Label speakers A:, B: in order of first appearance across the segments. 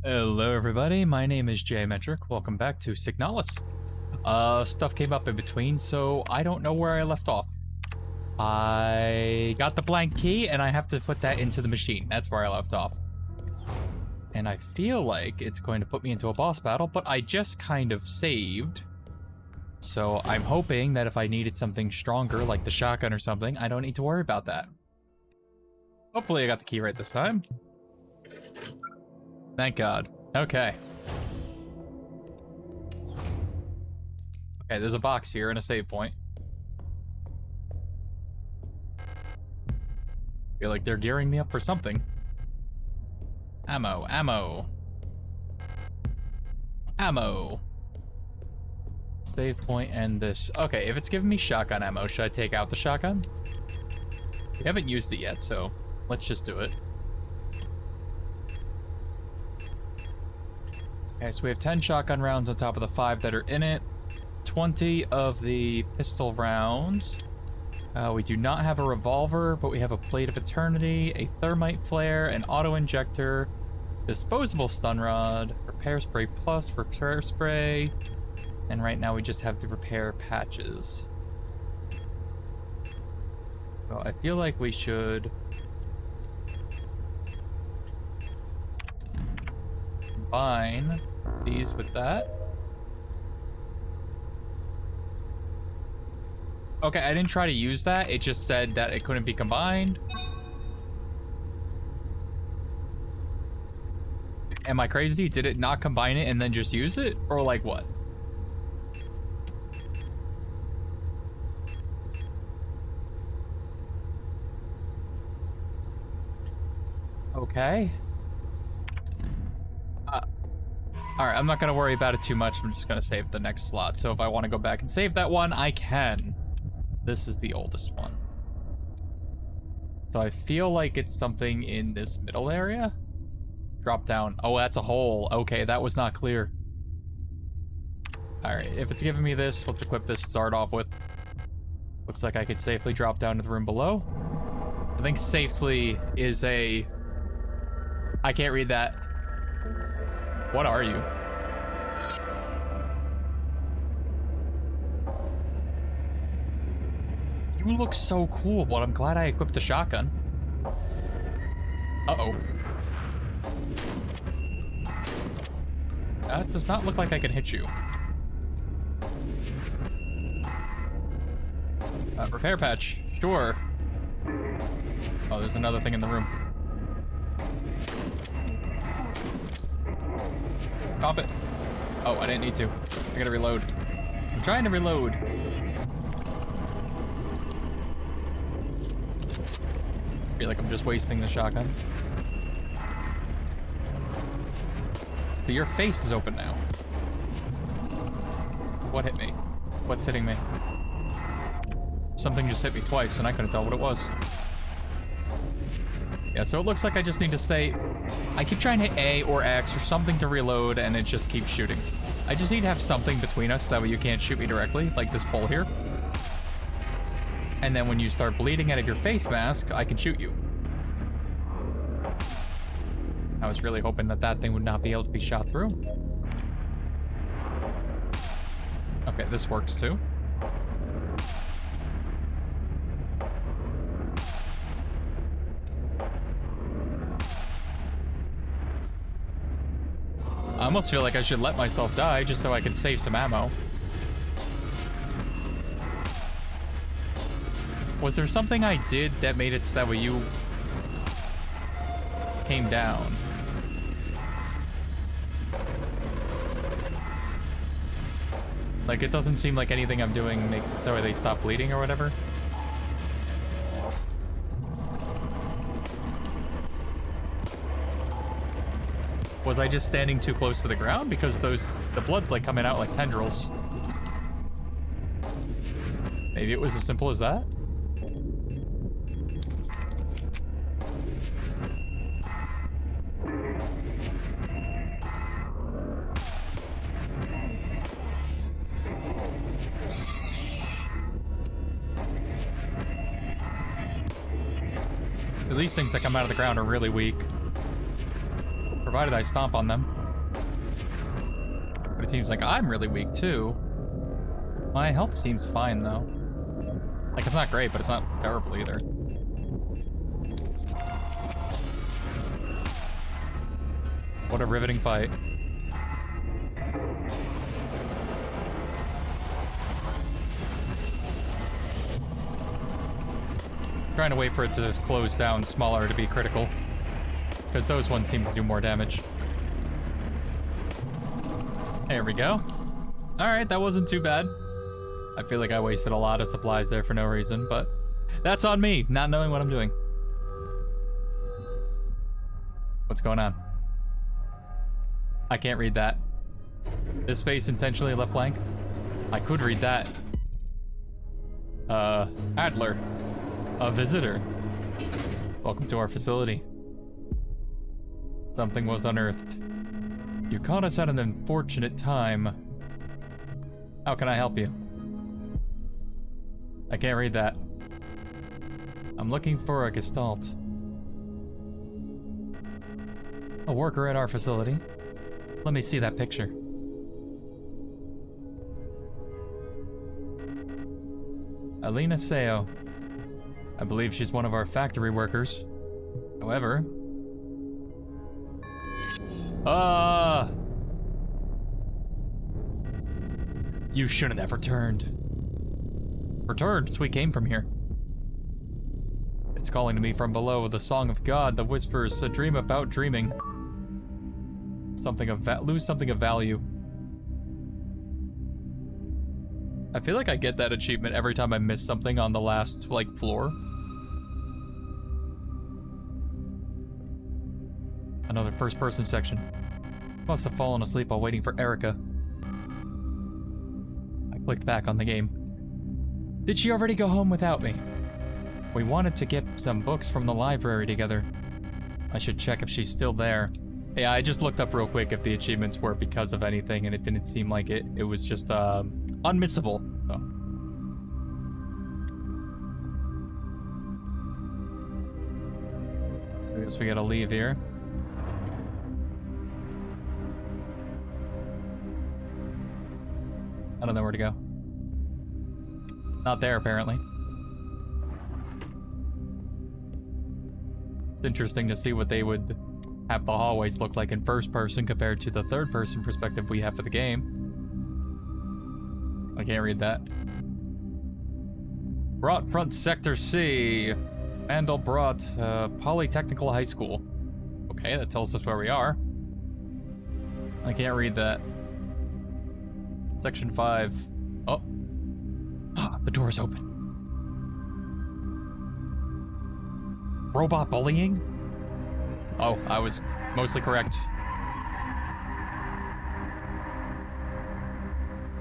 A: Hello everybody, my name is Jayometric. Welcome back to Signalis. Stuff came up in between, so I don't know where I left off. I got the blank key and I have to put that into the machine. That's where I left off. And I feel like it's going to put me into a boss battle, but I just kind of saved. So I'm hoping that if I needed something stronger, like the shotgun or something, I don't need to worry about that. Hopefully I got the key right this time. Thank God. Okay. Okay, there's a box here and a save point. Feel like they're gearing me up for something. Ammo, ammo. Ammo. Save point and this. Okay, if it's giving me shotgun ammo, should I take out the shotgun? We haven't used it yet, so let's just do it. Okay, so we have 10 shotgun rounds on top of the 5 that are in it. 20 of the pistol rounds. We do not have a revolver, but we have a Plate of Eternity, a Thermite Flare, an Auto Injector, Disposable Stun Rod, Repair Spray Plus, Repair Spray, and right now we just have the Repair Patches. So I feel like we should combine these with that. Okay, I didn't try to use that. It just said that it couldn't be combined. Am I crazy? Did it not combine it and then just use it? Or like what? Okay. Alright, I'm not going to worry about it too much. I'm just going to save the next slot. So if I want to go back and save that one, I can. This is the oldest one. So I feel like it's something in this middle area. Drop down. Oh, that's a hole. Okay, that was not clear. Alright, if it's giving me this, let's equip this to start off with. Looks like I could safely drop down to the room below. I think safely is a... I can't read that. What are you? You look so cool, but I'm glad I equipped the shotgun. Uh-oh. That does not look like I can hit you. Repair patch. Sure. Oh, there's another thing in the room. Stop it. Oh, I didn't need to. I gotta reload. I'm trying to reload. I feel like I'm just wasting the shotgun. So your face is open now. What hit me? What's hitting me? Something just hit me twice and I couldn't tell what it was. Yeah, so it looks like I just need to stay... I keep trying to hit A or X or something to reload, and it just keeps shooting. I just need to have something between us, that way you can't shoot me directly, like this pole here. And then when you start bleeding out of your face mask, I can shoot you. I was really hoping that that thing would not be able to be shot through. Okay, this works too. I almost feel like I should let myself die just so I can save some ammo. Was there something I did that made it so that way you came down? Like, it doesn't seem like anything I'm doing makes it so they stop bleeding or whatever. Was I just standing too close to the ground? Because the blood's like coming out like tendrils. Maybe it was as simple as that? These things that come out of the ground are really weak. Provided I stomp on them. But it seems like I'm really weak, too. My health seems fine, though. Like, it's not great, but it's not terrible either. What a riveting fight. Trying to wait for it to close down smaller to be critical. Because those ones seem to do more damage. There we go. Alright, that wasn't too bad. I feel like I wasted a lot of supplies there for no reason, but that's on me, not knowing what I'm doing. What's going on? I can't read that. This space intentionally left blank? I could read that. Adler. A visitor. Welcome to our facility. Something was unearthed. You caught us at an unfortunate time. How can I help you? I can't read that. I'm looking for a gestalt. A worker at our facility. Let me see that picture. Alina Seo. I believe she's one of our factory workers. However... You shouldn't have returned. Returned, so we came from here. It's calling to me from below, the song of God, the whispers, a dream about dreaming. Lose something of value. I feel like I get that achievement every time I miss something on the last, like, floor. Another first-person section. Must have fallen asleep while waiting for Erica. I clicked back on the game. Did she already go home without me? We wanted to get some books from the library together. I should check if she's still there. Yeah, I just looked up real quick if the achievements were because of anything, and it didn't seem like it. It was just, unmissable. So. I guess we gotta leave here. I don't know where to go. Not there, apparently. It's interesting to see what they would have the hallways look like in first person compared to the third person perspective we have for the game. I can't read that. Brought front sector C. Mandelbrot Polytechnical High School. Okay, that tells us where we are. I can't read that. Section 5. Oh. The door's open. Robot bullying? Oh, I was mostly correct.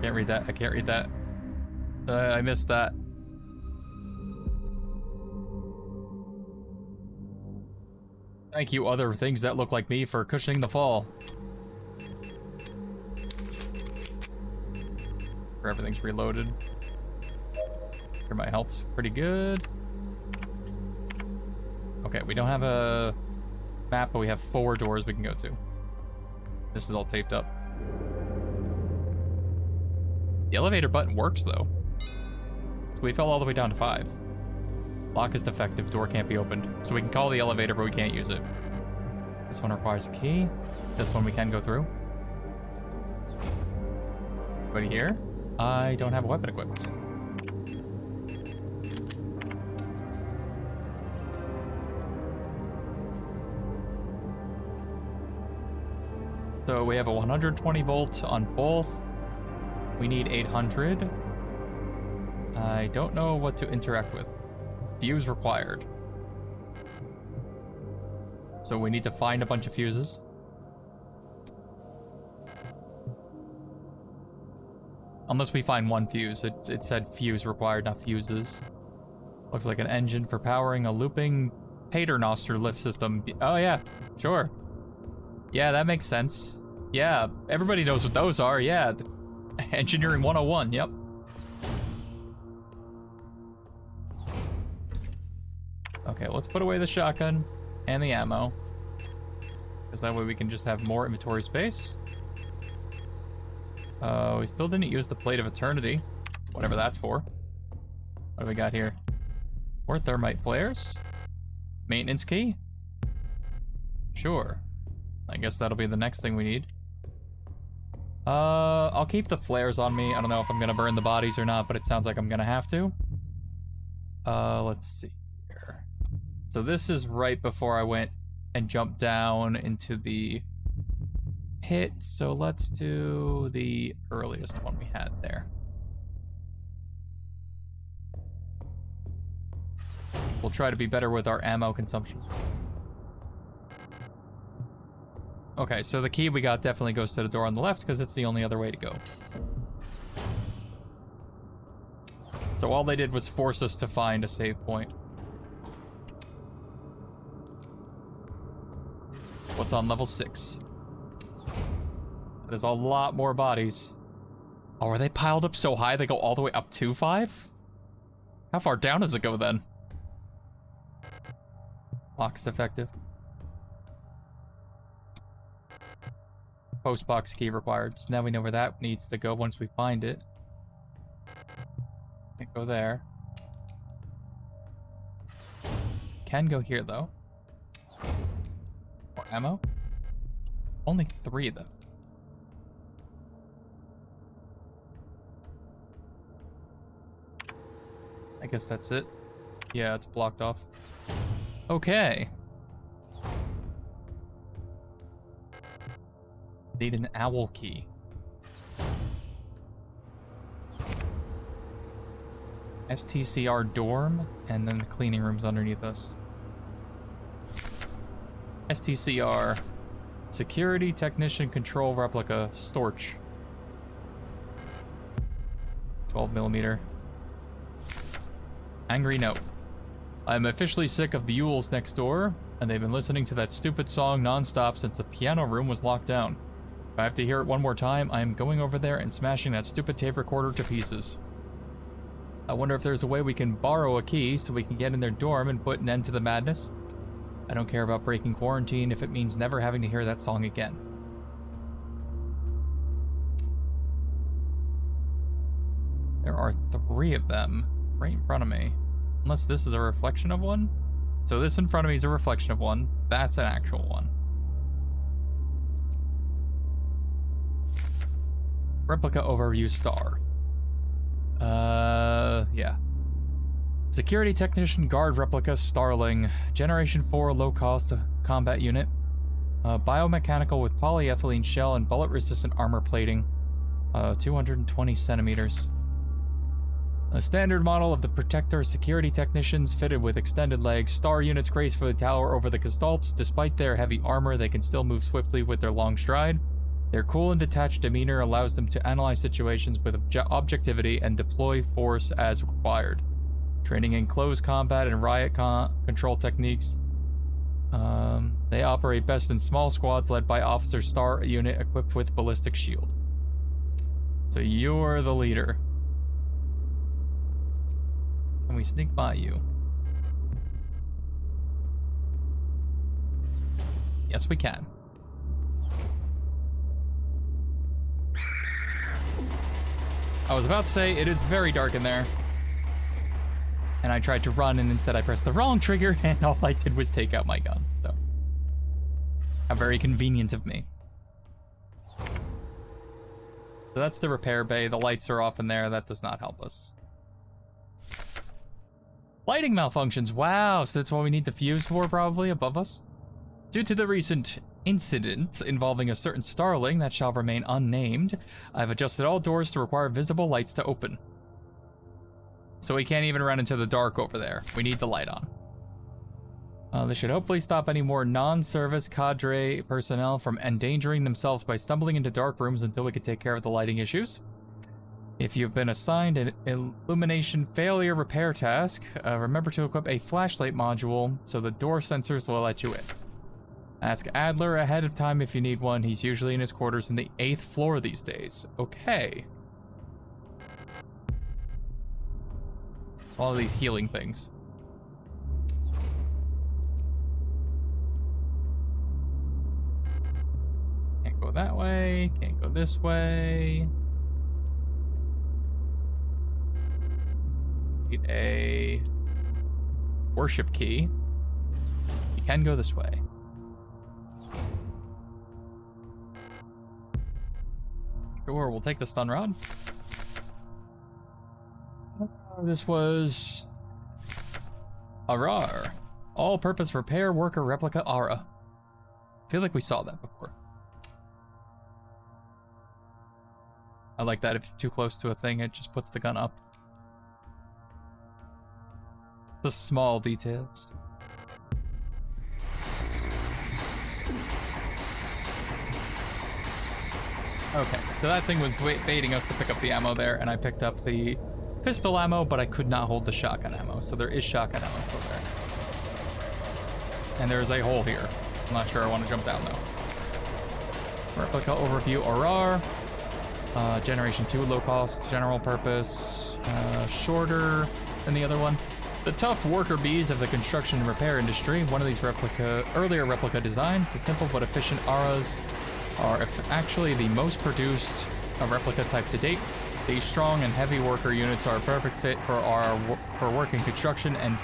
A: Can't read that. I can't read that. I missed that. Thank you, other things that look like me, for cushioning the fall. Everything's reloaded. Here, my health's pretty good. Okay, we don't have a map, but we have 4 doors we can go to. This is all taped up. The elevator button works, though. So we fell all the way down to 5. Lock is defective. Door can't be opened. So we can call the elevator, but we can't use it. This one requires a key. This one we can go through. Anybody here? I don't have a weapon equipped. So we have a 120 volt on both. We need 800. I don't know what to interact with. Fuse required. So we need to find a bunch of fuses. Unless we find one fuse. It said fuse required, not fuses. Looks like an engine for powering a looping paternoster lift system. Oh yeah, sure. Yeah, that makes sense. Yeah, everybody knows what those are. Yeah, Engineering 101, yep. Okay, let's put away the shotgun and the ammo. Because that way we can just have more inventory space. We still didn't use the Plate of Eternity. Whatever that's for. What do we got here? More thermite flares. Maintenance key? Sure. I guess that'll be the next thing we need. I'll keep the flares on me. I don't know if I'm gonna burn the bodies or not, but it sounds like I'm gonna have to. Let's see here. So this is right before I went and jumped down into the pit. So let's do the earliest one we had there. We'll try to be better with our ammo consumption. Okay, so the key we got definitely goes to the door on the left because it's the only other way to go. So all they did was force us to find a save point. What's on level 6? There's a lot more bodies. Oh, are they piled up so high they go all the way up to 5? How far down does it go then? Lock's defective. Postbox key required. So now we know where that needs to go once we find it. Can't go there. Can go here though. More ammo? Only 3 though. I guess that's it. Yeah, it's blocked off. Okay. Need an owl key. STCR dorm, and then the cleaning room's underneath us. STCR, security technician control replica, Storch. 12mm. Angry note. I'm officially sick of the Yules next door, and they've been listening to that stupid song non-stop since the piano room was locked down. If I have to hear it one more time, I am going over there and smashing that stupid tape recorder to pieces. I wonder if there's a way we can borrow a key so we can get in their dorm and put an end to the madness. I don't care about breaking quarantine if it means never having to hear that song again. There are 3 of them right in front of me. Unless this is a reflection of one? So this in front of me is a reflection of one. That's an actual one. Replica overview star. Yeah. Security technician guard replica Starling. Generation 4 low-cost combat unit. Biomechanical with polyethylene shell and bullet-resistant armor plating. 220 centimeters. A standard model of the Protector security technicians fitted with extended legs. Star units gracefully tower over the gestalts. Despite their heavy armor, they can still move swiftly with their long stride. Their cool and detached demeanor allows them to analyze situations with objectivity and deploy force as required. Training in close combat and riot control techniques. They operate best in small squads led by Officer Star unit equipped with ballistic shield. So you're the leader. Can we sneak by you? Yes, we can. I was about to say, it is very dark in there. And I tried to run, and instead I pressed the wrong trigger, and all I did was take out my gun. So, how very convenient of me. So that's the repair bay. The lights are off in there. That does not help us. Lighting malfunctions. Wow, so that's what we need the fuse for, probably, above us? Due to the recent incident involving a certain starling that shall remain unnamed, I've adjusted all doors to require visible lights to open. So we can't even run into the dark over there. We need the light on. This should hopefully stop any more non-service cadre personnel from endangering themselves by stumbling into dark rooms until we can take care of the lighting issues. If you've been assigned an illumination failure repair task, remember to equip a flashlight module so the door sensors will let you in. Ask Adler ahead of time if you need one. He's usually in his quarters in the 8th floor these days. Okay. All of these healing things. that way. Can't go this way. Need a worship key. You can go this way. Sure, we'll take the stun rod. This was Arar. All-purpose repair worker replica aura. I feel like we saw that before. I like that if you're too close to a thing, it just puts the gun up. The small details. Okay, so that thing was baiting us to pick up the ammo there, and I picked up the pistol ammo, but I could not hold the shotgun ammo, so there is shotgun ammo still there. And there's a hole here. I'm not sure I want to jump down, though. Replica overview, Aurar. Generation 2, low cost, general purpose, shorter than the other one. The tough worker bees of the construction and repair industry. One of these earlier replica designs, the simple but efficient auras are actually the most produced replica type to date. These strong and heavy worker units are a perfect fit for working construction and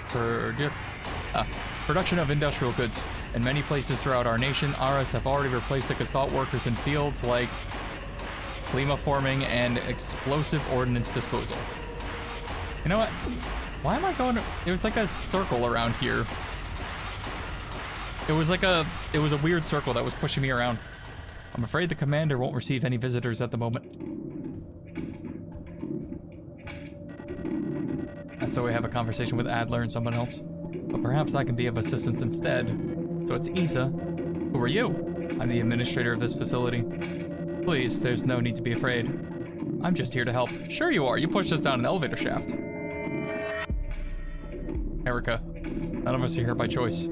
A: production of industrial goods. In many places throughout our nation, auras have already replaced the gestalt workers in fields like klima forming and explosive ordnance disposal. You know what? Why am I going? It was like a circle around here. It was a weird circle that was pushing me around. I'm afraid the commander won't receive any visitors at the moment. So we have a conversation with Adler and someone else. But perhaps I can be of assistance instead. So it's Isa. Who are you? I'm the administrator of this facility. Please, there's no need to be afraid. I'm just here to help. Sure you are. You pushed us down an elevator shaft. Erica, none of us are here by choice.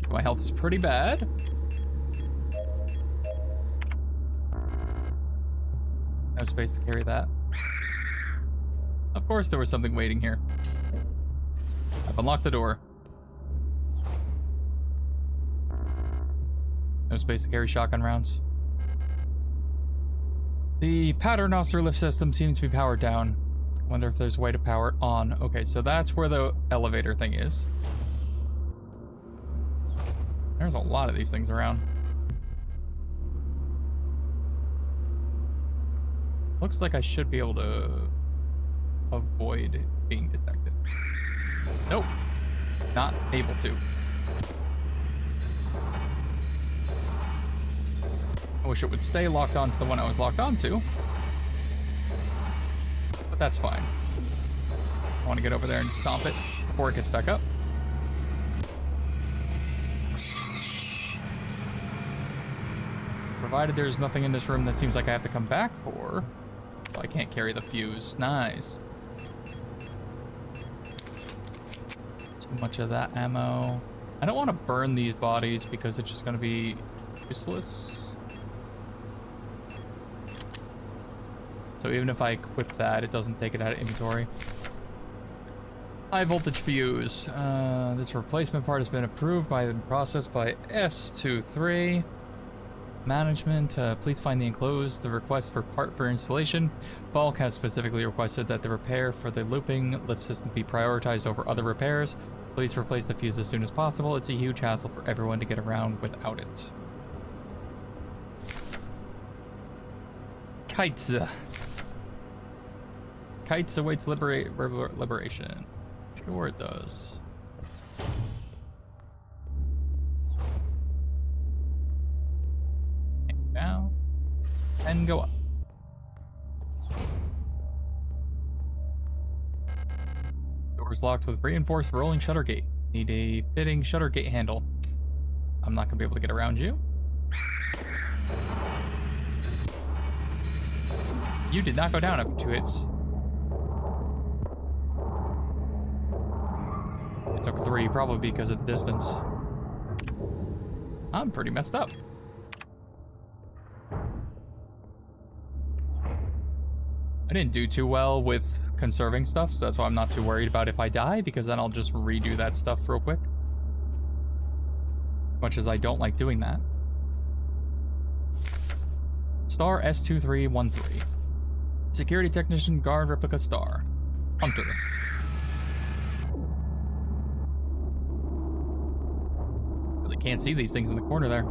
A: My health is pretty bad. No space to carry that. Of course there was something waiting here. I've unlocked the door. No space to carry shotgun rounds. The paternoster lift system seems to be powered down. Wonder if there's a way to power it on. Okay, so that's where the elevator thing is. There's a lot of these things around. Looks like I should be able to avoid being detected. Nope. Not able to. I wish it would stay locked onto the one I was locked onto. But that's fine. I want to get over there and stomp it before it gets back up. Provided there's nothing in this room that seems like I have to come back for. So I can't carry the fuse. Nice. Too much of that ammo. I don't want to burn these bodies because it's just going to be useless. So even if I equip that, it doesn't take it out of inventory. High voltage fuse. This replacement part has been approved by the process by S23. Management, please find the enclosed the request for part for installation. Falk has specifically requested that the repair for the looping lift system be prioritized over other repairs. Please replace the fuse as soon as possible. It's a huge hassle for everyone to get around without it. Kites. Kites awaits liberation. Sure it does. Down and go up. Doors locked with reinforced rolling shutter gate. Need a fitting shutter gate handle. I'm not gonna be able to get around you. You did not go down after 2 hits. It took 3, probably because of the distance. I'm pretty messed up. I didn't do too well with conserving stuff, so that's why I'm not too worried about if I die, because then I'll just redo that stuff real quick. much as I don't like doing that. Star S2313. Security Technician, Guard, Replica Star. Hunter. Really can't see these things in the corner there.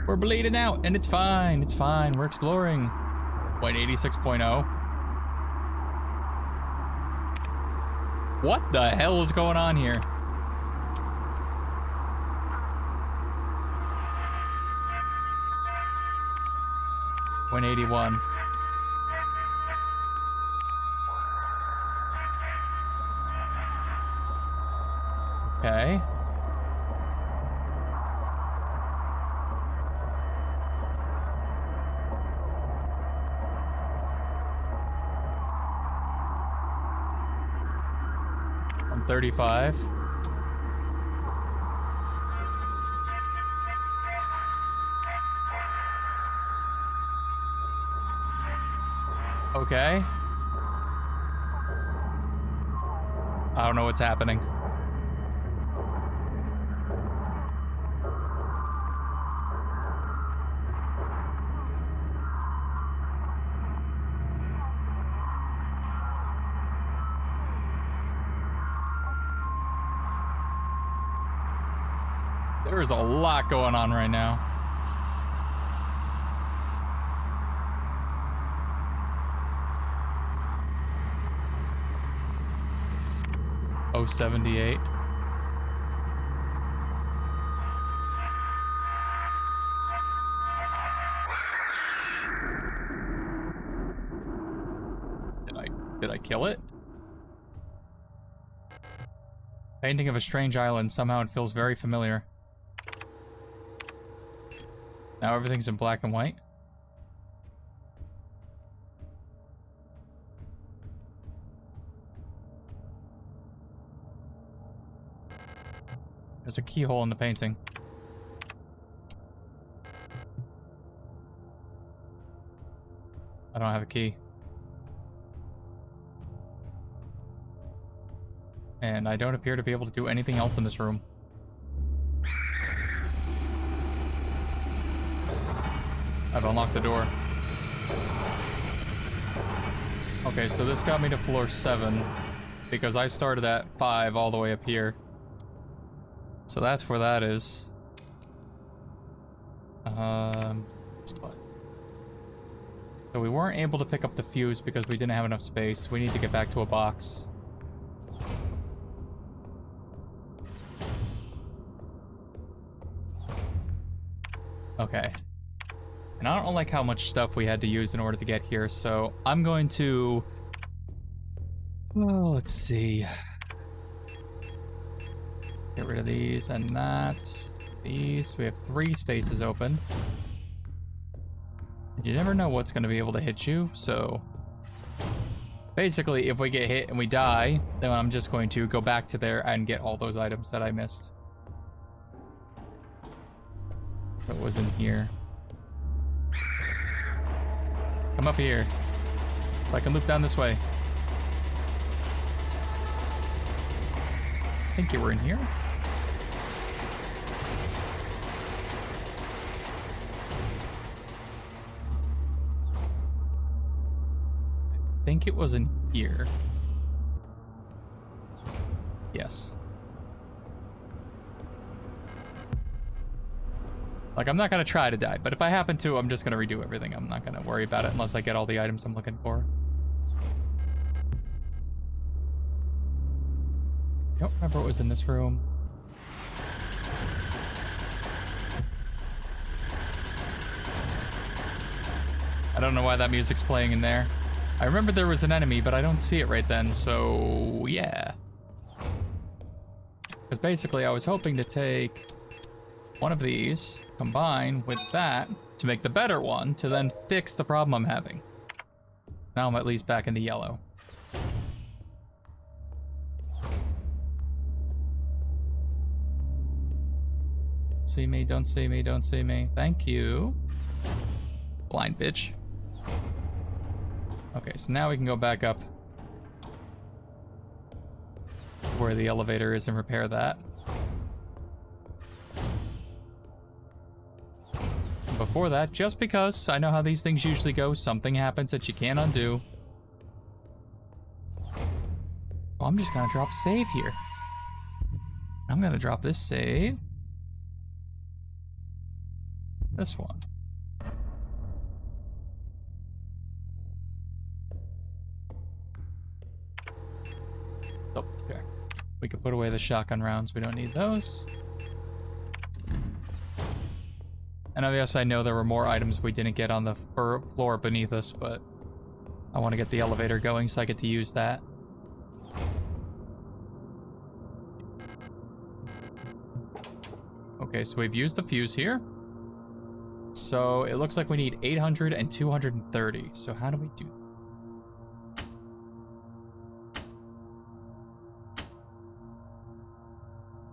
A: We're bleeding out, and it's fine. It's fine. We're exploring. 0.86.0. What the hell is going on here? .81. Okay. I'm 35. Okay. I don't know what's happening. There is a lot going on right now. Oh, 78. Did I kill it? Painting of a strange island. Somehow it feels very familiar. Now everything's in black and white. There's a keyhole in the painting. I don't have a key. And I don't appear to be able to do anything else in this room. I've unlocked the door. Okay, so this got me to floor 7 because I started at 5 all the way up here. So that's where that is. So we weren't able to pick up the fuse because we didn't have enough space. We need to get back to a box. Okay. And I don't like how much stuff we had to use in order to get here, so I'm going to... Oh, let's see. Get rid of these and that. These. We have 3 spaces open. You never know what's going to be able to hit you, so... Basically, if we get hit and we die, then I'm just going to go back to there and get all those items that I missed. That was in here. Come up here, so I can loop down this way. I think you were in here. I think it was in here. Yes. Like, I'm not going to try to die, but if I happen to, I'm just going to redo everything. I'm not going to worry about it unless I get all the items I'm looking for. I don't remember what was in this room. I don't know why that music's playing in there. I remember there was an enemy, but I don't see it right then, so yeah. Because basically I was hoping to take one of these, combine with that to make the better one, to then fix the problem I'm having. Now I'm at least back into yellow. See me, don't see me, don't see me. Thank you. Blind bitch. Okay, so now we can go back up where the elevator is and repair that. before that, just because I know how these things usually go, something happens that you can't undo. Well, I'm just gonna drop save here. I'm gonna drop this save. This one. Double check. We could put away the shotgun rounds. We don't need those. And I guess I know there were more items we didn't get on the floor beneath us, but I want to get the elevator going so I get to use that. Okay, so we've used the fuse here. So it looks like we need 800 and 230. So how do we do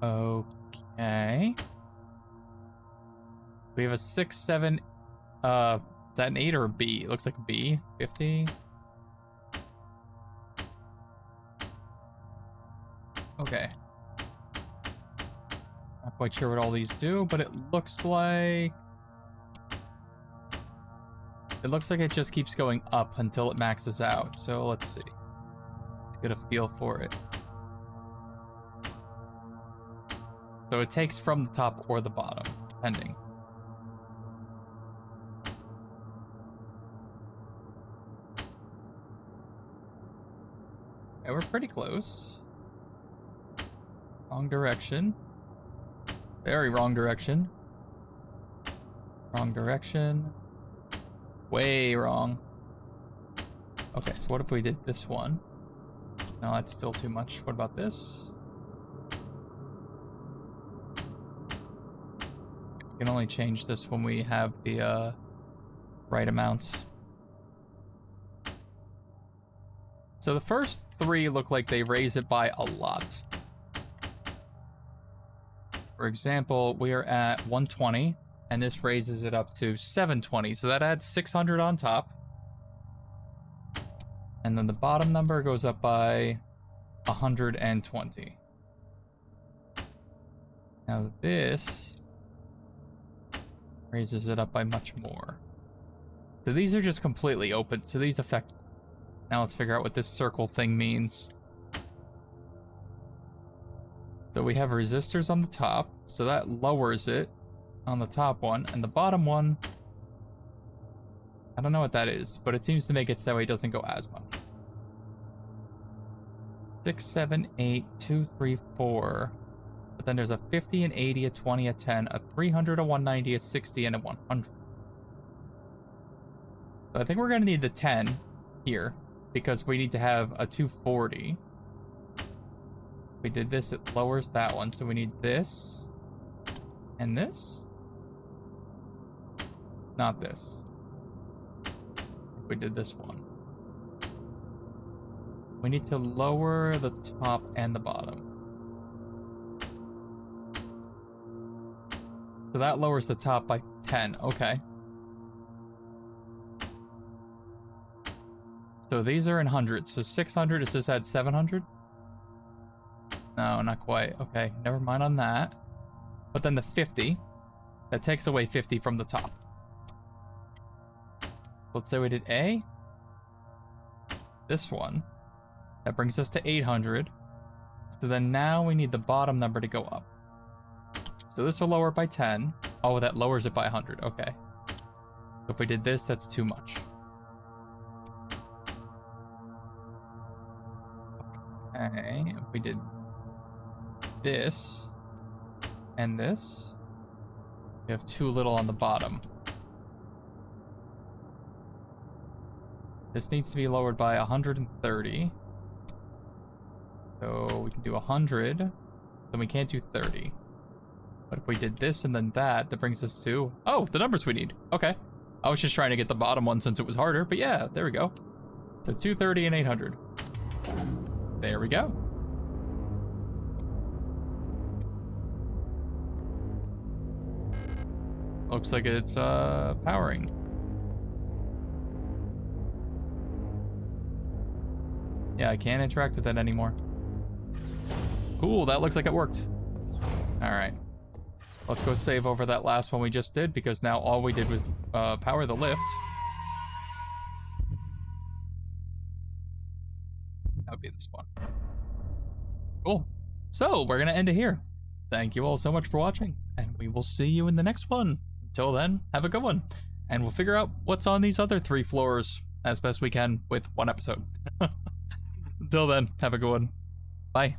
A: that? Okay. We have a 6, 7. Is that an 8 or a B? It looks like a B. 50. Okay. Not quite sure what all these do, but it looks like it just keeps going up until it maxes out. So let's see. Let's get a feel for it. So it takes from the top or the bottom, depending. Yeah, we're pretty close. Wrong direction. Very wrong direction. Wrong direction. Way wrong. Okay, so what if we did this one? No, that's still too much. What about this? We can only change this when we have the right amount. So the first 3 look like they raise it by a lot. For example, we are at 120, and this raises it up to 720, so that adds 600 on top. And then the bottom number goes up by 120. Now this raises it up by much more. So these are just completely open, so these affect. Now let's figure out what this circle thing means. So we have resistors on the top, so that lowers it on the top one, and the bottom one, I don't know what that is, but it seems to make it so that way it doesn't go as much. 6, 7, 8, 2, 3, 4. But then there's a 50, an 80, a 20, a 10, a 300, a 190, a 60, and a 100. So I think we're going to need the 10 here, because we need to have a 240. If we did this, it lowers that one, so we need this and this. Not this. If we did this one. We need to lower the top and the bottom. So that lowers the top by 10. Okay. So these are in hundreds. So 600, does this add 700? No, not quite. Okay, never mind on that. But then the 50, that takes away 50 from the top. Let's say we did A. This one. That brings us to 800. So then now we need the bottom number to go up. So this will lower it by 10. Oh, that lowers it by 100. Okay. So if we did this, that's too much. Okay, if we did this and this, we have too little on the bottom. This needs to be lowered by 130. So we can do 100, then we can't do 30. But if we did this and then that, that brings us to, oh, the numbers we need. Okay. I was just trying to get the bottom one since it was harder, but yeah, there we go. So 230 and 800. There we go. Looks like it's powering. Yeah, I can't interact with that anymore. Cool, that looks like it worked. All right. Let's go save over that last one we just did, because now all we did was power the lift. That would be this one. Cool. So, we're going to end it here. Thank you all so much for watching, and we will see you in the next one. Until then, have a good one. And we'll figure out what's on these other 3 floors as best we can with one episode. Until then, have a good one. Bye.